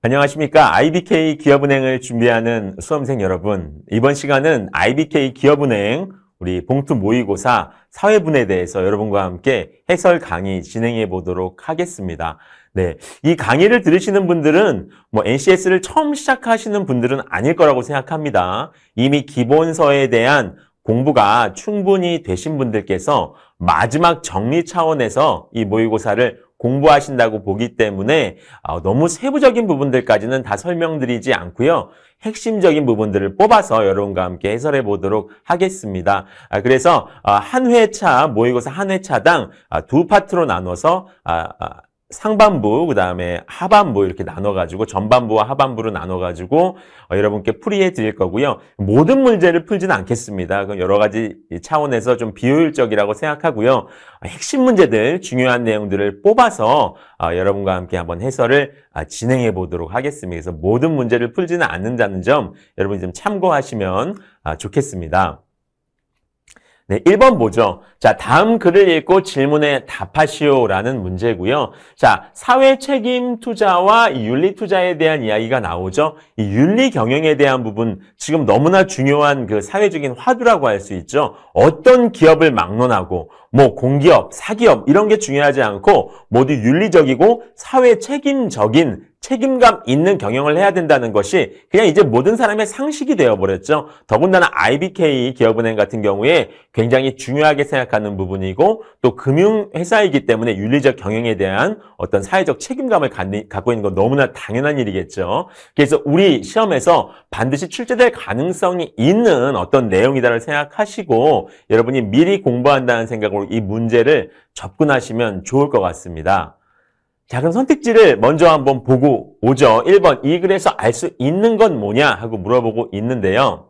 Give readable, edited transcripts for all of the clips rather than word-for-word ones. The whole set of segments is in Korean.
안녕하십니까. IBK 기업은행을 준비하는 수험생 여러분. 이번 시간은 IBK 기업은행 우리 봉투 모의고사 사회분에 대해서 여러분과 함께 해설 강의 진행해 보도록 하겠습니다. 네, 이 강의를 들으시는 분들은 NCS를 처음 시작하시는 분들은 아닐 거라고 생각합니다. 이미 기본서에 대한 공부가 충분히 되신 분들께서 마지막 정리 차원에서 이 모의고사를 공부하신다고 보기 때문에 너무 세부적인 부분들까지는 다 설명드리지 않고요. 핵심적인 부분들을 뽑아서 여러분과 함께 해설해 보도록 하겠습니다. 그래서 한 회차, 모의고사 한 회차당 두 파트로 나눠서 상반부, 그 다음에 하반부 이렇게 나눠가지고 전반부와 하반부로 나눠가지고 여러분께 풀이해 드릴 거고요. 모든 문제를 풀지는 않겠습니다. 그럼 여러 가지 차원에서 좀 비효율적이라고 생각하고요. 핵심 문제들, 중요한 내용들을 뽑아서 여러분과 함께 한번 해설을 진행해 보도록 하겠습니다. 그래서 모든 문제를 풀지는 않는다는 점 여러분이 좀 참고하시면 좋겠습니다. 네, 1번 보죠. 자, 다음 글을 읽고 질문에 답하시오라는 문제고요. 자, 사회 책임 투자와 윤리 투자에 대한 이야기가 나오죠. 이 윤리 경영에 대한 부분, 지금 너무나 중요한 그 사회적인 화두라고 할 수 있죠. 어떤 기업을 막론하고, 공기업, 사기업 이런 게 중요하지 않고 모두 윤리적이고 사회 책임적인 책임감 있는 경영을 해야 된다는 것이 그냥 이제 모든 사람의 상식이 되어버렸죠. 더군다나 IBK 기업은행 같은 경우에 굉장히 중요하게 생각하는 부분이고 또 금융회사이기 때문에 윤리적 경영에 대한 어떤 사회적 책임감을 갖고 있는 건 너무나 당연한 일이겠죠. 그래서 우리 시험에서 반드시 출제될 가능성이 있는 어떤 내용이다를 생각하시고 여러분이 미리 공부한다는 생각으로 이 문제를 접근하시면 좋을 것 같습니다. 자, 그럼 선택지를 먼저 한번 보고 오죠. 1번, 이 글에서 알 수 있는 건 뭐냐 하고 물어보고 있는데요.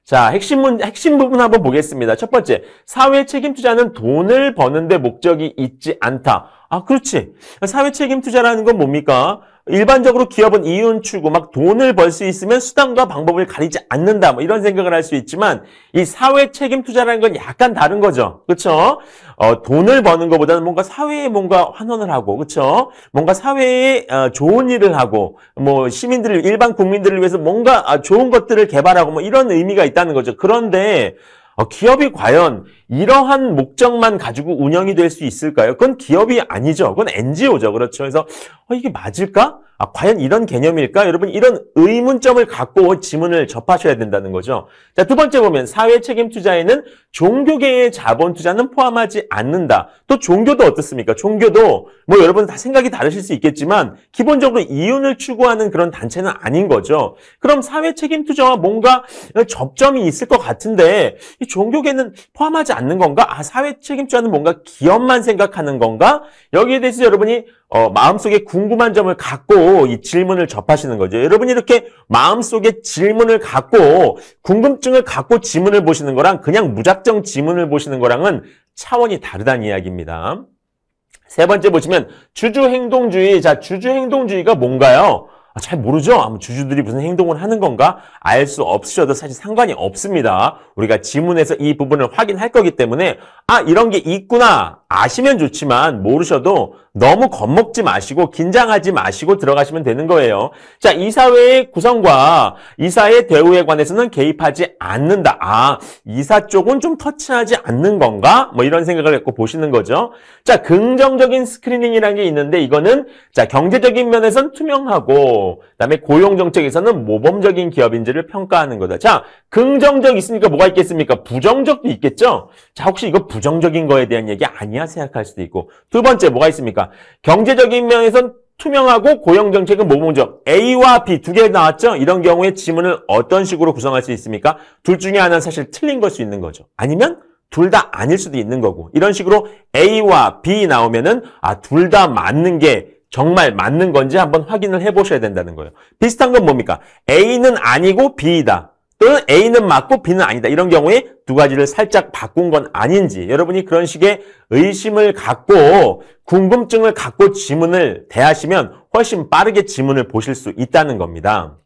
자, 핵심 부분 한번 보겠습니다. 첫 번째, 사회 책임 투자는 돈을 버는데 목적이 있지 않다. 그렇지. 사회 책임 투자라는 건 뭡니까? 일반적으로 기업은 이윤 추구, 돈을 벌 수 있으면 수단과 방법을 가리지 않는다. 이런 생각을 할 수 있지만, 이 사회 책임 투자라는 건 약간 다른 거죠. 그쵸? 돈을 버는 것보다는 뭔가 사회에 뭔가 환원을 하고, 그쵸? 뭔가 사회에 좋은 일을 하고, 일반 국민들을 위해서 뭔가 좋은 것들을 개발하고, 이런 의미가 있다는 거죠. 그런데, 기업이 과연 이러한 목적만 가지고 운영이 될 수 있을까요? 그건 기업이 아니죠. 그건 NGO죠. 그렇죠. 그래서 이게 맞을까? 과연 이런 개념일까? 여러분 이런 의문점을 갖고 지문을 접하셔야 된다는 거죠. 자, 두 번째 보면 사회 책임 투자에는 종교계의 자본 투자는 포함하지 않는다. 또 종교도 어떻습니까? 종교도 여러분 다 생각이 다르실 수 있겠지만 기본적으로 이윤을 추구하는 그런 단체는 아닌 거죠. 그럼 사회 책임 투자와 뭔가 접점이 있을 것 같은데 이 종교계는 포함하지 않는 건가? 사회 책임 투자는 뭔가 기업만 생각하는 건가? 여기에 대해서 여러분이 마음속에 궁금한 점을 갖고 이 질문을 접하시는 거죠. 여러분이 이렇게 마음속에 질문을 갖고 궁금증을 갖고 지문을 보시는 거랑 그냥 무작정 지문을 보시는 거랑은 차원이 다르다는 이야기입니다. 세 번째 보시면 주주행동주의. 자, 주주행동주의가 뭔가요? 잘 모르죠? 주주들이 무슨 행동을 하는 건가? 알 수 없으셔도 사실 상관이 없습니다. 우리가 지문에서 이 부분을 확인할 거기 때문에 이런 게 있구나 아시면 좋지만 모르셔도 너무 겁먹지 마시고 긴장하지 마시고 들어가시면 되는 거예요. 자, 이사회의 구성과 이사의 대우에 관해서는 개입하지 않는다. 이사 쪽은 좀 터치하지 않는 건가? 이런 생각을 갖고 보시는 거죠. 자, 긍정적인 스크리닝이라는 게 있는데 이거는 자, 경제적인 면에서는 투명하고 그다음에 고용정책에서는 모범적인 기업인지를 평가하는 거다. 자, 긍정적 있으니까 뭐가 있겠습니까? 부정적도 있겠죠? 자, 혹시 이거 부정적인 거에 대한 얘기 아니야? 생각할 수도 있고. 두 번째 뭐가 있습니까? 경제적인 면에서는 투명하고 고용정책은 모범적. A와 B 두 개 나왔죠? 이런 경우에 지문을 어떤 식으로 구성할 수 있습니까? 둘 중에 하나는 사실 틀린 걸 수 있는 거죠. 아니면 둘 다 아닐 수도 있는 거고. 이런 식으로 A와 B 나오면은 둘 다 맞는 게 정말 맞는 건지 한번 확인을 해보셔야 된다는 거예요. 비슷한 건 뭡니까? A는 아니고 B이다. 또는 A는 맞고 B는 아니다. 이런 경우에 두 가지를 살짝 바꾼 건 아닌지 여러분이 그런 식의 의심을 갖고 궁금증을 갖고 지문을 대하시면 훨씬 빠르게 지문을 보실 수 있다는 겁니다.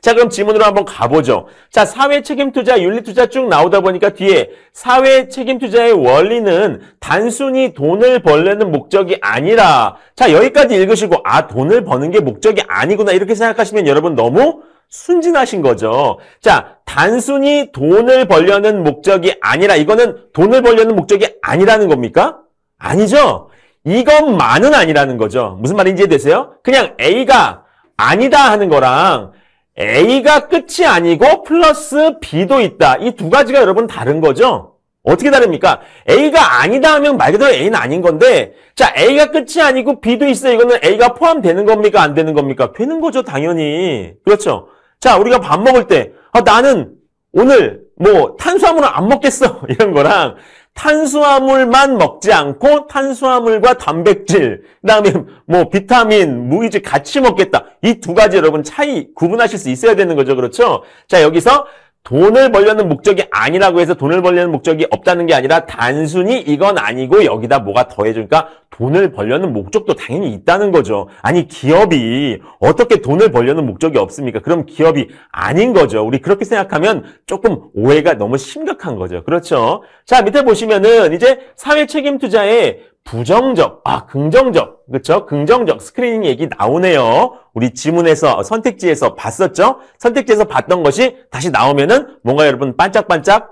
자, 그럼 지문으로 한번 가보죠. 자, 사회 책임 투자, 윤리 투자 쭉 나오다 보니까 뒤에 사회 책임 투자의 원리는 단순히 돈을 벌려는 목적이 아니라, 자, 여기까지 읽으시고, 아, 돈을 버는 게 목적이 아니구나, 이렇게 생각하시면 여러분 너무 순진하신 거죠. 자, 단순히 돈을 벌려는 목적이 아니라, 이거는 돈을 벌려는 목적이 아니라는 겁니까? 아니죠. 이것만은 아니라는 거죠. 무슨 말인지 이해되세요? 그냥 A가 아니다 하는 거랑 A가 끝이 아니고 플러스 B도 있다. 이 두 가지가 여러분 다른 거죠? 어떻게 다릅니까? A가 아니다 하면 말 그대로 A는 아닌 건데, 자, A가 끝이 아니고 B도 있어요. 이거는 A가 포함되는 겁니까? 안 되는 겁니까? 되는 거죠, 당연히. 그렇죠? 자, 우리가 밥 먹을 때, 아, 나는 오늘 뭐 탄수화물은 안 먹겠어. 이런 거랑 탄수화물만 먹지 않고 탄수화물과 단백질, 그다음에 뭐 비타민, 무기질 같이 먹겠다. 이 두 가지 여러분 차이 구분하실 수 있어야 되는 거죠. 그렇죠? 자, 여기서 돈을 벌려는 목적이 아니라고 해서 돈을 벌려는 목적이 없다는 게 아니라 단순히 이건 아니고 여기다 뭐가 더해주니까 돈을 벌려는 목적도 당연히 있다는 거죠. 아니, 기업이 어떻게 돈을 벌려는 목적이 없습니까? 그럼 기업이 아닌 거죠. 우리 그렇게 생각하면 조금 오해가 너무 심각한 거죠. 그렇죠? 자, 밑에 보시면은 이제 사회 책임 투자의 부정적, 긍정적, 그렇죠? 긍정적 스크리닝 얘기 나오네요. 우리 지문에서, 선택지에서 봤었죠? 선택지에서 봤던 것이 다시 나오면은 뭔가 여러분 반짝반짝,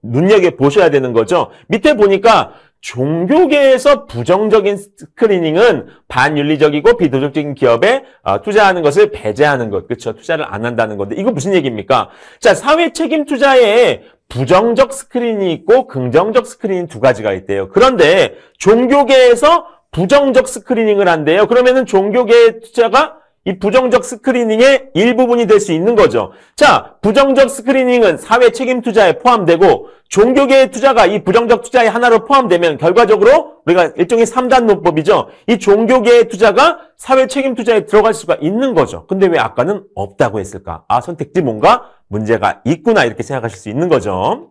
눈여겨보셔야 되는 거죠. 밑에 보니까 종교계에서 부정적인 스크리닝은 반윤리적이고 비도덕적인 기업에 투자하는 것을 배제하는 것, 그렇죠? 투자를 안 한다는 건데, 이거 무슨 얘기입니까? 자, 사회 책임 투자에 부정적 스크린이 있고 긍정적 스크린 두 가지가 있대요. 그런데 종교계에서 부정적 스크리닝을 한대요. 그러면은 종교계의 투자가 이 부정적 스크리닝의 일부분이 될 수 있는 거죠. 자, 부정적 스크리닝은 사회 책임 투자에 포함되고 종교계의 투자가 이 부정적 투자의 하나로 포함되면 결과적으로 우리가 일종의 3단 논법이죠. 이 종교계의 투자가 사회 책임 투자에 들어갈 수가 있는 거죠. 근데 왜 아까는 없다고 했을까? 아, 선택지 뭔가 문제가 있구나 이렇게 생각하실 수 있는 거죠.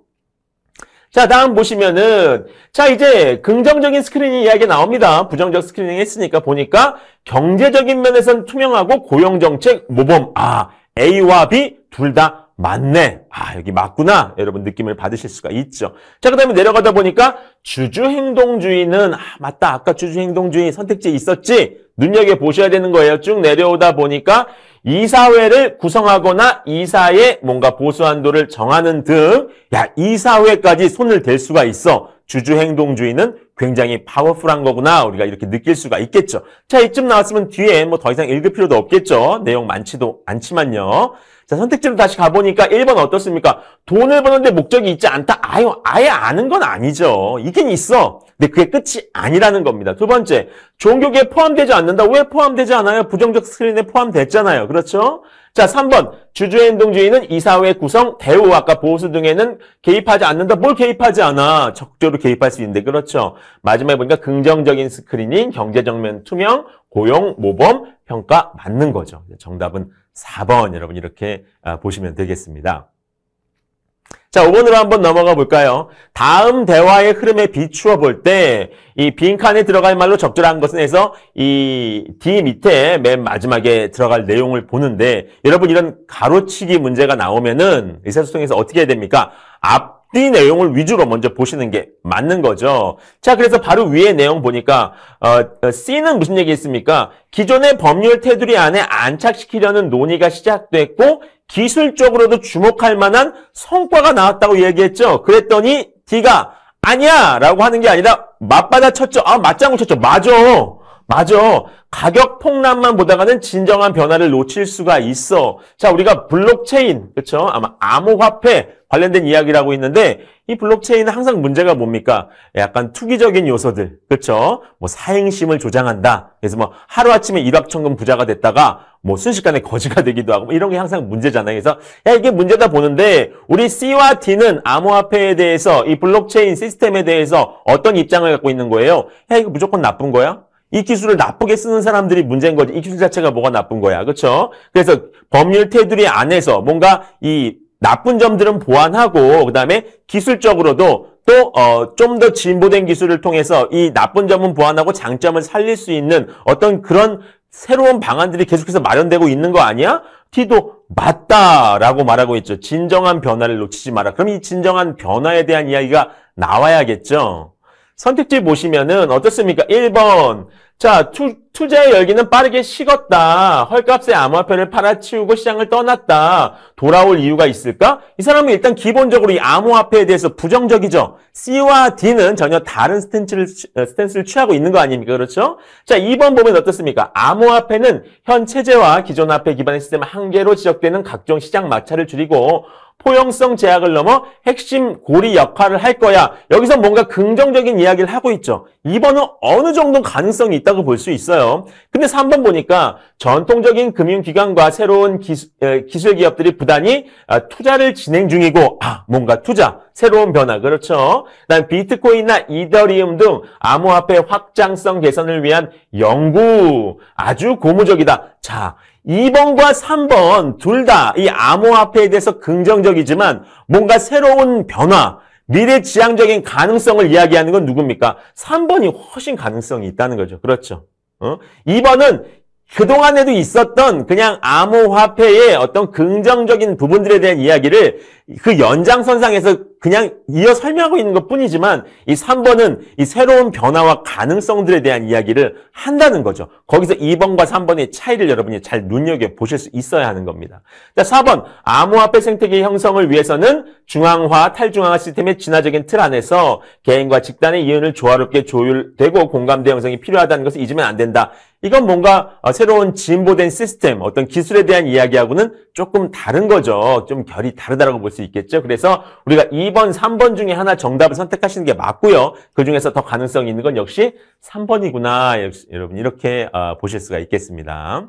자, 다음 보시면은 자, 이제 긍정적인 스크리닝 이야기 나옵니다. 부정적 스크리닝 했으니까 보니까 경제적인 면에서는 투명하고 고용정책, 모범. A와 B 둘 다 맞네. 여기 맞구나. 여러분 느낌을 받으실 수가 있죠. 자, 그 다음에 내려가다 보니까 주주행동주의는 맞다. 아까 주주행동주의 선택지에 있었지. 눈여겨보셔야 되는 거예요. 쭉 내려오다 보니까 이사회를 구성하거나 이사의 뭔가 보수한도를 정하는 등, 이사회까지 손을 댈 수가 있어. 주주행동주의는 굉장히 파워풀한 거구나. 우리가 이렇게 느낄 수가 있겠죠. 자, 이쯤 나왔으면 뒤에 뭐 더 이상 읽을 필요도 없겠죠. 내용 많지도 않지만요. 자, 선택지로 다시 가보니까 1번 어떻습니까? 돈을 버는데 목적이 있지 않다. 아예 아는 건 아니죠. 있긴 있어. 근데 그게 끝이 아니라는 겁니다. 두 번째, 종교계에 포함되지 않는다. 왜 포함되지 않아요? 부정적 스크린에 포함됐잖아요. 그렇죠? 자, 3번, 주주행동주의는 이사회 구성, 대우, 아까 보수 등에는 개입하지 않는다. 뭘 개입하지 않아? 적극적으로 개입할 수 있는데, 그렇죠? 마지막에 보니까 긍정적인 스크리닝, 경제적 면 투명, 고용, 모범, 평가 맞는 거죠. 정답은 4번 여러분 이렇게 보시면 되겠습니다. 자, 5번으로 한번 넘어가 볼까요? 다음 대화의 흐름에 비추어 볼 때 이 빈칸에 들어갈 말로 적절한 것은 해서 이 D 밑에 맨 마지막에 들어갈 내용을 보는데 여러분 이런 가로치기 문제가 나오면은 의사소통에서 어떻게 해야 됩니까? 앞뒤 내용을 위주로 먼저 보시는 게 맞는 거죠. 자, 그래서 바로 위에 내용 보니까 C는 무슨 얘기 있습니까? 기존의 법률 테두리 안에 안착시키려는 논의가 시작됐고 기술적으로도 주목할 만한 성과가 나왔다고 얘기했죠. 그랬더니 D가 아니야 라고 하는 게 아니라 맞받아 쳤죠. 맞장구 쳤죠. 맞아. 가격 폭락만 보다가는 진정한 변화를 놓칠 수가 있어. 자, 우리가 블록체인, 그렇죠? 아마 암호화폐 관련된 이야기라고 있는데 이 블록체인은 항상 문제가 뭡니까? 약간 투기적인 요소들, 그렇죠? 뭐 사행심을 조장한다. 그래서 뭐 하루아침에 일확천금 부자가 됐다가 뭐 순식간에 거지가 되기도 하고 뭐 이런 게 항상 문제잖아요. 그래서 이게 문제다 보는데 우리 C와 D는 암호화폐에 대해서 이 블록체인 시스템에 대해서 어떤 입장을 갖고 있는 거예요? 이거 무조건 나쁜 거야? 이 기술을 나쁘게 쓰는 사람들이 문제인 거지. 이 기술 자체가 뭐가 나쁜 거야. 그렇죠? 그래서 법률 테두리 안에서 뭔가 이 나쁜 점들은 보완하고 그다음에 기술적으로도 또 좀 더 진보된 기술을 통해서 이 나쁜 점은 보완하고 장점을 살릴 수 있는 어떤 그런 새로운 방안들이 계속해서 마련되고 있는 거 아니야? T도 맞다라고 말하고 있죠. 진정한 변화를 놓치지 마라. 그럼 이 진정한 변화에 대한 이야기가 나와야겠죠. 선택지 보시면은 어떻습니까? 1번. 자, 투자의 열기는 빠르게 식었다. 헐값에 암호화폐를 팔아치우고 시장을 떠났다. 돌아올 이유가 있을까? 이 사람은 일단 기본적으로 이 암호화폐에 대해서 부정적이죠. C와 D는 전혀 다른 스탠스를 취하고 있는 거 아닙니까? 그렇죠? 자, 2번 보면 어떻습니까? 암호화폐는 현 체제와 기존 화폐 기반의 시스템 한계로 지적되는 각종 시장 마찰을 줄이고 포용성 제약을 넘어 핵심 고리 역할을 할 거야. 여기서 뭔가 긍정적인 이야기를 하고 있죠. 2번은 어느 정도 가능성이 있다고 볼 수 있어요. 근데 3번 보니까 전통적인 금융기관과 새로운 기술 기업들이 부단히 투자를 진행 중이고 뭔가 투자, 새로운 변화, 그렇죠. 그다음 비트코인이나 이더리움 등 암호화폐 확장성 개선을 위한 연구 아주 고무적이다. 자, 2번과 3번 둘 다 이 암호화폐에 대해서 긍정적이지만 뭔가 새로운 변화, 미래지향적인 가능성을 이야기하는 건 누굽니까? 3번이 훨씬 가능성이 있다는 거죠. 그렇죠. 2번은 그동안에도 있었던 그냥 암호화폐의 어떤 긍정적인 부분들에 대한 이야기를 그 연장선상에서 그냥 이어 설명하고 있는 것 뿐이지만 이 3번은 이 새로운 변화와 가능성들에 대한 이야기를 한다는 거죠. 거기서 2번과 3번의 차이를 여러분이 잘 눈여겨보실 수 있어야 하는 겁니다. 자, 4번. 암호화폐 생태계 형성을 위해서는 중앙화, 탈중앙화 시스템의 진화적인 틀 안에서 개인과 집단의 이윤을 조화롭게 조율되고 공감대 형성이 필요하다는 것을 잊으면 안 된다. 이건 뭔가 새로운 진보된 시스템, 어떤 기술에 대한 이야기하고는 조금 다른 거죠. 좀 결이 다르다고 볼 수 있겠죠. 그래서 우리가 2번, 3번 중에 하나 정답을 선택하시는 게 맞고요. 그중에서 더 가능성이 있는 건 역시 3번이구나. 여러분 이렇게 보실 수가 있겠습니다.